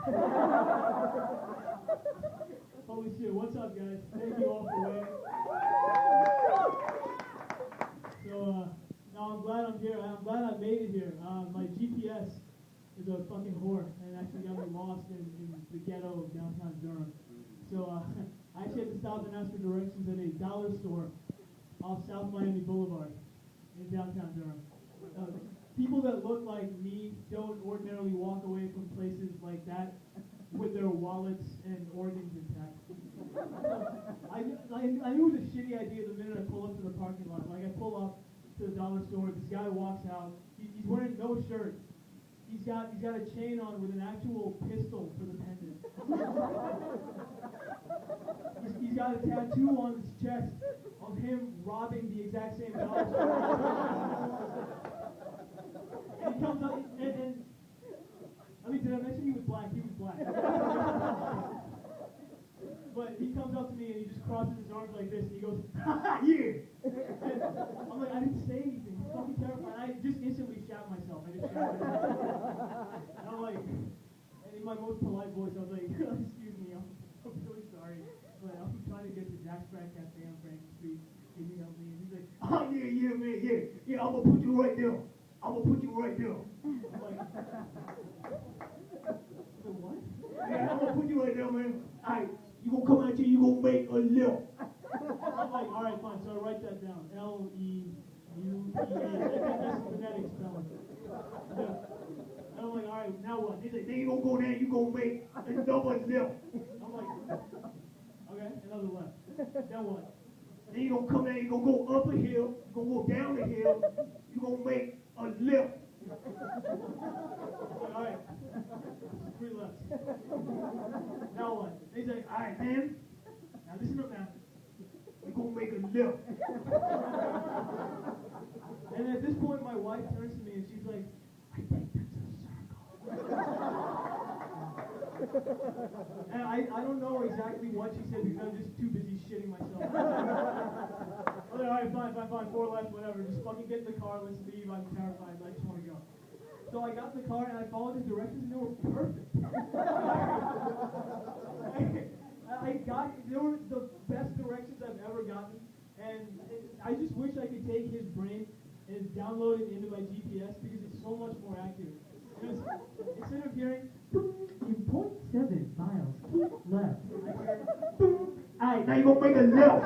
Holy shit, what's up, guys? Thank you all for waiting. So, no, I'm glad I'm here. I'm glad I made it here. My GPS is a fucking whore and actually got me lost in the ghetto of downtown Durham. So, I actually had to stop and ask for directions at a dollar store off South Miami Boulevard in downtown Durham. People that look like me don't ordinarily walk away from places like that with their wallets and organs intact. I knew it was a shitty idea the minute I pull up to the parking lot. Like, I pull up to the dollar store, this guy walks out, he's wearing no shirt. He's got a chain on with an actual pistol for the pendant. He's got a tattoo on his chest of him robbing the exact same dollar store. And he comes up and I mean, did I mention he was black? He was black. But he comes up to me and he just crosses his arms like this and he goes, ha ha, yeah! And I'm like, I didn't say anything. He's fucking terrified. I just instantly shat myself. I just shat myself. And I'm like, and in my most polite voice, I was like, excuse me, I'm really sorry. But I'm trying to get to Jack Sprat Cafe on Franklin Street. Can you help me? And he's like, oh, yeah, man, yeah. Yeah, I'm going to put you right there. I'm going to put you right there. I'm like, what? Yeah, I'm going to put you right there, man. All right. You gonna come out here, you gonna make a lift. I'm like, all right, fine. So I write that down. L-E-U-P-A. That's phonetic spelling. And I'm like, all right, now what? He's like, then you gonna go there, you gonna make another lift. I'm like, okay, another left. Then what? Then you gonna come there, you gonna go up a hill, you gonna go down the hill, you gonna make a lift. Like, all right, 3 left. Now what? He's like, all right, man. Now listen up now. You're gonna make a lift. And at this point, my wife turns to me and she's like, I think that's a circle. And I don't know exactly what she said because I'm just too busy shitting myself. I'm like, all right, fine, 4 left, whatever. Just fucking get in the car, let's leave. I'm terrified. I just want to go. So I got in the car and I followed his directions and they were perfect. They were the best directions I've ever gotten, and I just wish I could take his brain and download it into my GPS because it's so much more accurate. Instead of hearing, in 0.7 miles, keep left, I hear, alright, now you're going to make a left.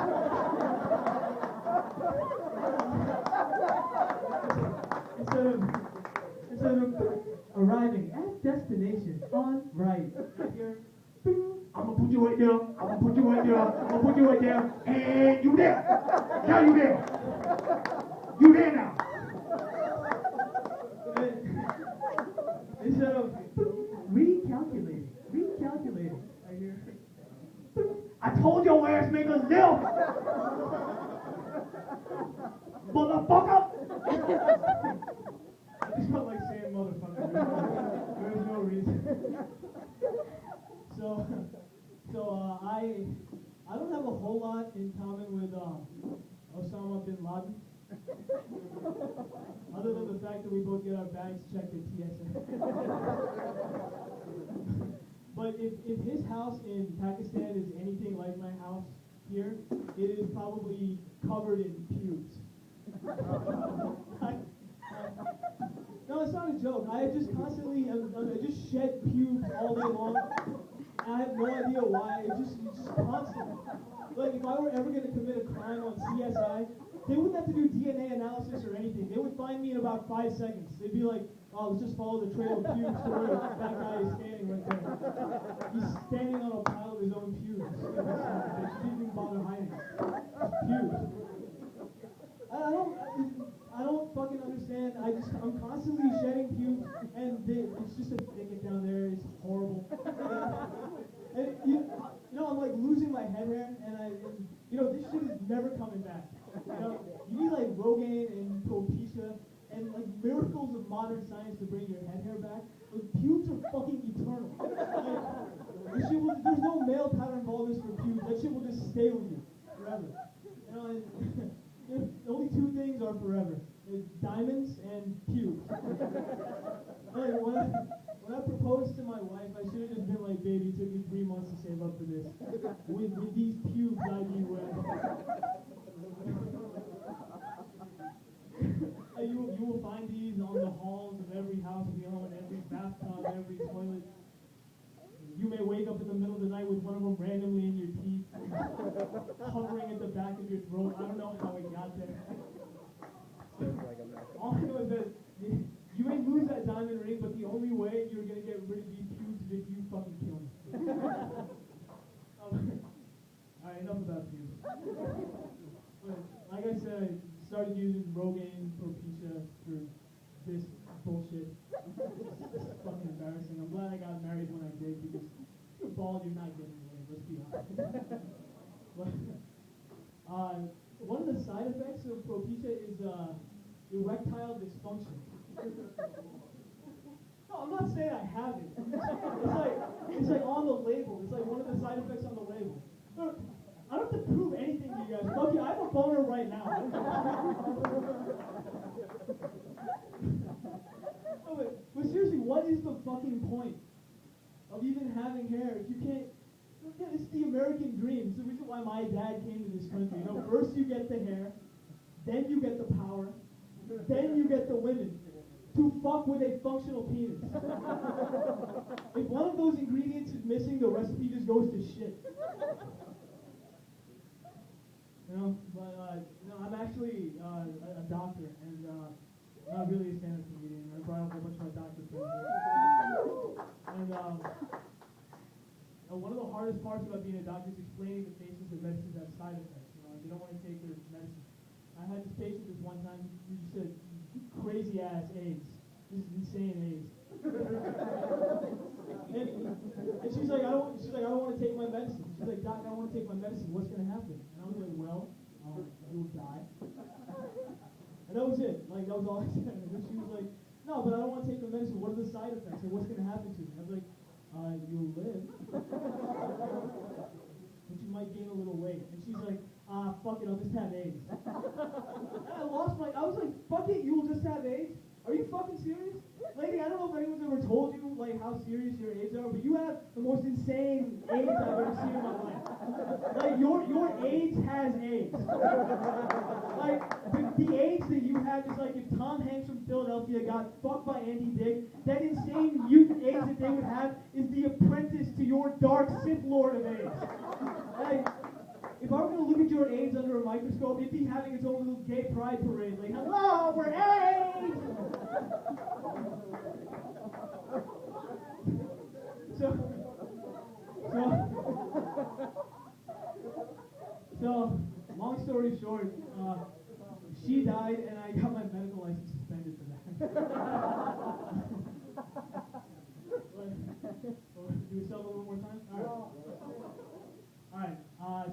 Instead of arriving at destination on right, I hear, I'm gonna put you right there, I'm gonna put you right there, I'm gonna put you right there, and you there. Now you there. You there now. Instead of recalculating, I hear, I told your ass make a lift. Motherfucker. I just felt like saying motherfucker. There was no reason. So I don't have a whole lot in common with Osama bin Laden, other than the fact that we both get our bags checked at TSA. But if his house in Pakistan is anything like my house here, it is probably covered in pubes. No, it's not a joke. I just constantly, I just shed pubes all day long. And I have no idea why. It's just constant. Like, if I were ever going to commit a crime on CSI, they wouldn't have to do DNA analysis or anything. They would find me in about 5 seconds. They'd be like, oh, let's just follow the trail of pubes to where that guy is standing right there. He's standing on a pile of his own pubes. He didn't even bother hiding. It's pubes. I don't fucking understand. I'm constantly shedding pubes, and it's just a thicket down there. It's horrible. And I'm like losing my head hair, and this shit is never coming back. You need like Rogaine and Propecia and like miracles of modern science to bring your head hair back. Like, pubes are fucking eternal. Like, there's no male pattern baldness for pubes. That shit will just stay with you forever. And the only 2 things are forever. It's diamonds and pubes. When I proposed to my wife, should have just been like, baby, it took me 3 months to save up for this. With these pubes I be wet. You will find these on the halls of every house we own, every bathtub, every toilet. You may wake up in the middle of the night with one of them randomly in your teeth, hovering at the back of your throat. I don't know how it got there. All I know is that you may lose that diamond ring, but the only way you're going to get rid of these pubes is if you fucking kill me. Alright, enough about pubes. But, like I said, I started using Rogaine Propecia for this bullshit. It's fucking embarrassing. I'm glad I got married when I did, because if you're bald, you're not getting laid, let's be honest. But, one of the side effects of Propecia is erectile dysfunction. No, I'm not saying I have it. It's like on the label. It's like one of the side effects on the label. Look, I don't have to prove anything to you guys. Fuck you, I have a boner right now. No, but seriously, what is the fucking point of even having hair if you can't? Yeah, this is the American dream. It's the reason why my dad came to this country. You know, first you get the hair, then you get the power, then you get the women to fuck with a functional penis. If one of those ingredients is missing, the recipe just goes to shit. You know, but no, I'm actually a doctor, and not really a stand-up comedian. I brought up a bunch of my doctor friends here. And one of the hardest parts about being a doctor is explaining to patients that medicines have side effects. You know, they don't want to take their medicine. I had this patient this one time. He just said, "Crazy ass AIDS. This is insane AIDS." and she's like, I don't want to take my medicine. She's like, "Doc, I don't want to take my medicine. What's going to happen?" And I was like, "Well, you'll die." And that was it. Like, that was all I said. And then she was like, "No, but I don't want to take the medicine. What are the side effects? And what's going to happen to me?" I was like, "You'll live. But you might gain a little weight." And she's like, "Fuck it, I'll just have AIDS." And I was like, "Fuck it, you will just have AIDS? Are you fucking serious? Lady, I don't know if anyone's ever told you, like, how serious your AIDS are, but you have the most insane AIDS I've ever seen in my life. Like, your AIDS has AIDS. Like, the AIDS that you have is like if Tom Hanks from Philadelphia got fucked by Andy Dick, that insane mutant AIDS that they would have is the apprentice to your dark Sith Lord of AIDS. Like, if I were going to look at your AIDS under a microscope, it'd be having its own little gay pride parade. Like, hello, we're AIDS! So, long story short, she died, and I got my medical license suspended for that. Do we still have a little more time? All right.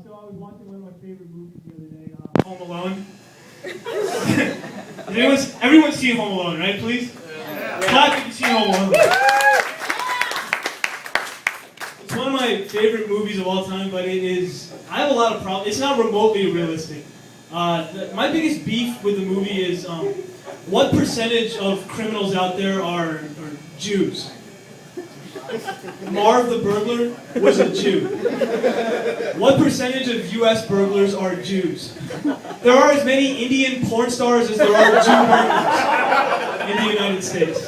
So I was watching one of my favorite movies the other day, Home Alone. Everyone's seen Home Alone, right? Please? Clap if you've seen Home Alone. It's one of my favorite movies of all time, but I have a lot of problems. It's not remotely realistic. My biggest beef with the movie is what percentage of criminals out there are Jews? Marv the burglar was a Jew. What percentage of U.S. burglars are Jews? There are as many Indian porn stars as there are Jew burglars in the United States.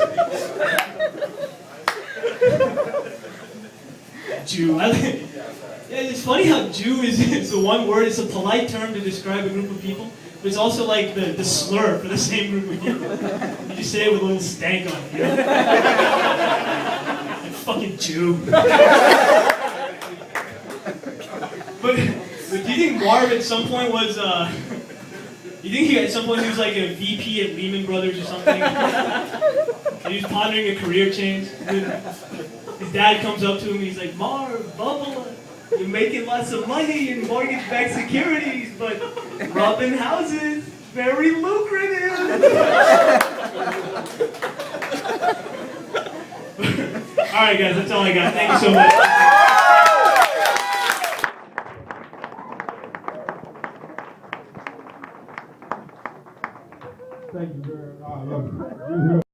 Jew. Yeah, it's funny how Jew is the one word. It's a polite term to describe a group of people, but it's also like the slur for the same group of people. You just say it with a little stank on it, you know? Fucking Jew. But do you think Marv at some point was, you think at some point he was like a VP at Lehman Brothers or something? And he was pondering a career change? His dad comes up to him and he's like, "Marv, bubble, you're making lots of money in mortgage-backed securities, but robbing houses, very lucrative." All right, guys, that's all I got. Thank you so much.